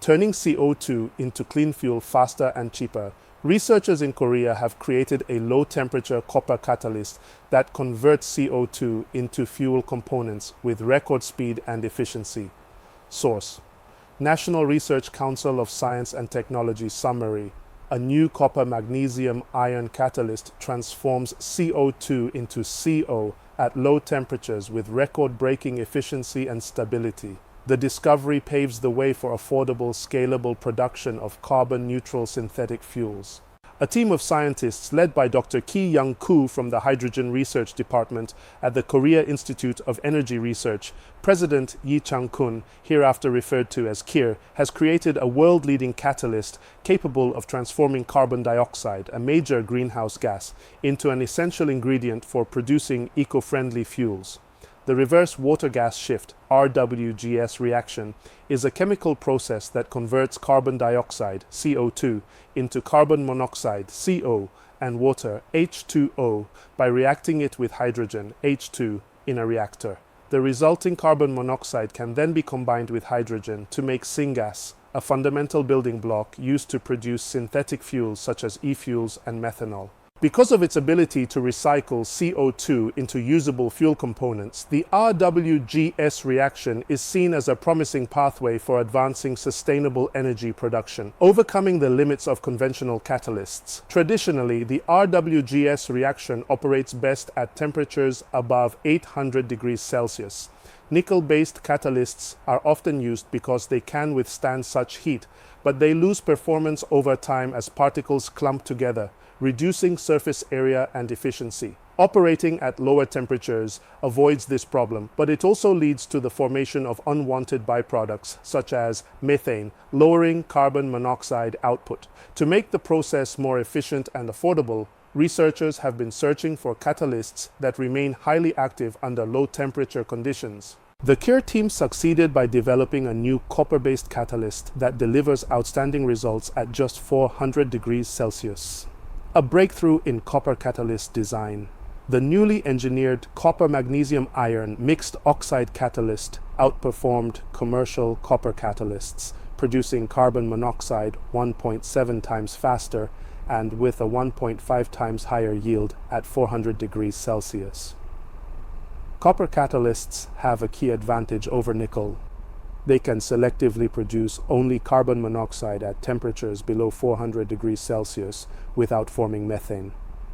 turning CO2 into clean fuel faster and cheaper. Researchers in Korea have created a low-temperature copper catalyst that converts CO2 into fuel components with record speed and efficiency. Source: National Research Council of Science and Technology Summary. A new copper-magnesium-iron catalyst transforms CO2 into CO at low temperatures with record-breaking efficiency and stability. The discovery paves the way for affordable, scalable production of carbon-neutral synthetic fuels. A team of scientists led by Dr. Ki-young Koo from the Hydrogen Research Department at the Korea Institute of Energy Research, President Yi Chang-kun, hereafter referred to as KIR, has created a world-leading catalyst capable of transforming carbon dioxide, a major greenhouse gas, into an essential ingredient for producing eco-friendly fuels. The reverse water-gas shift, RWGS reaction, is a chemical process that converts carbon dioxide, CO2, into carbon monoxide, CO, and water, H2O, by reacting it with hydrogen, H2, in a reactor. The resulting carbon monoxide can then be combined with hydrogen to make syngas, a fundamental building block used to produce synthetic fuels such as e-fuels and methanol. Because of its ability to recycle CO2 into usable fuel components, the RWGS reaction is seen as a promising pathway for advancing sustainable energy production, overcoming the limits of conventional catalysts. Traditionally, the RWGS reaction operates best at temperatures above 800 degrees Celsius. Nickel-based catalysts are often used because they can withstand such heat, but they lose performance over time as particles clump together, reducing surface area and efficiency. Operating at lower temperatures avoids this problem, but it also leads to the formation of unwanted byproducts, such as methane, lowering carbon monoxide output. To make the process more efficient and affordable, researchers have been searching for catalysts that remain highly active under low-temperature conditions. The KIR team succeeded by developing a new copper-based catalyst that delivers outstanding results at just 400 degrees Celsius. A breakthrough in copper catalyst design. The newly engineered copper-magnesium-iron mixed oxide catalyst outperformed commercial copper catalysts, producing carbon monoxide 1.7 times faster and with a 1.5 times higher yield at 400 degrees Celsius. Copper catalysts have a key advantage over nickel. They can selectively produce only carbon monoxide at temperatures below 400 degrees Celsius without forming methane.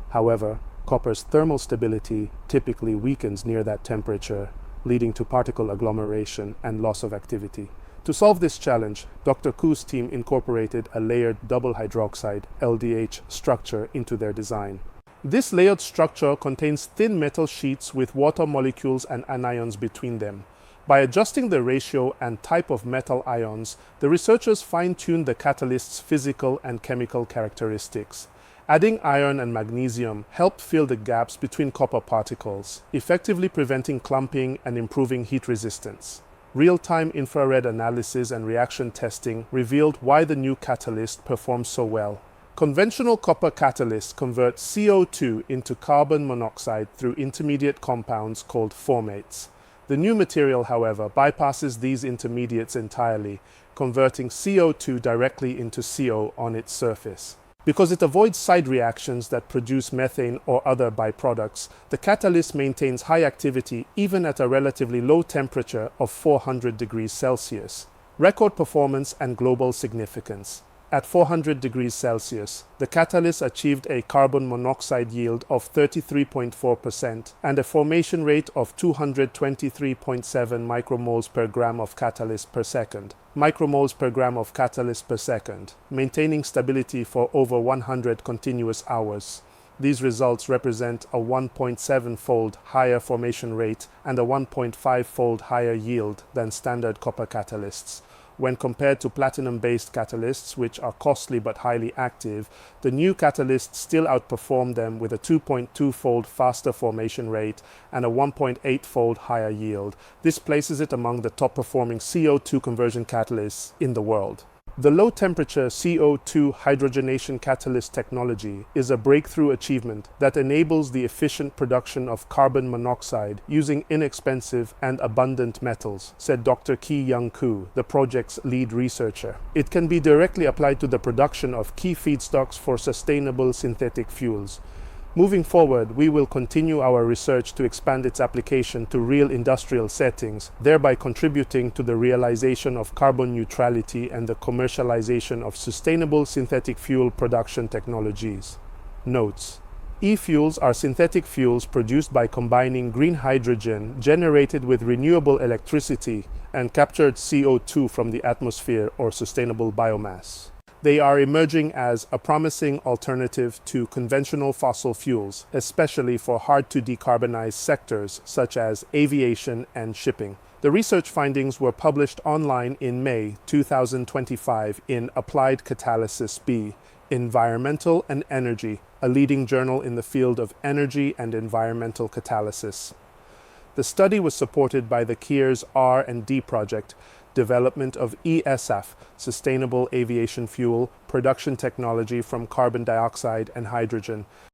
However, copper's thermal stability typically weakens near that temperature, leading to particle agglomeration and loss of activity. To solve this challenge, Dr. Koo's team incorporated a layered double hydroxide (LDH) structure into their design. This layered structure contains thin metal sheets with water molecules and anions between them. By adjusting the ratio and type of metal ions, the researchers fine-tuned the catalyst's physical and chemical characteristics. Adding iron and magnesium helped fill the gaps between copper particles, effectively preventing clumping and improving heat resistance. Real-time infrared analysis and reaction testing revealed why the new catalyst performed so well. Conventional copper catalysts convert CO2 into carbon monoxide through intermediate compounds called formates. The new material, however, bypasses these intermediates entirely, converting CO2 directly into CO on its surface. Because it avoids side reactions that produce methane or other byproducts, the catalyst maintains high activity even at a relatively low temperature of 400 degrees Celsius. Record performance and global significance. At 400 degrees Celsius, the catalyst achieved a carbon monoxide yield of 33.4% and a formation rate of 223.7 micromoles per gram of catalyst per second. Micromoles per gram of catalyst per second, maintaining stability for over 100 continuous hours. These results represent a 1.7-fold higher formation rate and a 1.5-fold higher yield than standard copper catalysts. When compared to platinum-based catalysts, which are costly but highly active, the new catalysts still outperform them with a 2.2-fold faster formation rate and a 1.8-fold higher yield. This places it among the top-performing CO2 conversion catalysts in the world. The low-temperature CO2 hydrogenation catalyst technology is a breakthrough achievement that enables the efficient production of carbon monoxide using inexpensive and abundant metals, said Dr. Ki-Young Koo, the project's lead researcher. It can be directly applied to the production of key feedstocks for sustainable synthetic fuels. Moving forward, we will continue our research to expand its application to real industrial settings, thereby contributing to the realization of carbon neutrality and the commercialization of sustainable synthetic fuel production technologies. Notes: E-fuels are synthetic fuels produced by combining green hydrogen generated with renewable electricity and captured CO2 from the atmosphere or sustainable biomass. They are emerging as a promising alternative to conventional fossil fuels, especially for hard-to-decarbonize sectors such as aviation and shipping. The research findings were published online in May 2025 in Applied Catalysis B, Environmental and Energy, a leading journal in the field of energy and environmental catalysis. The study was supported by the KIR's R&D project, development of ESF, sustainable aviation fuel, production technology from carbon dioxide and hydrogen,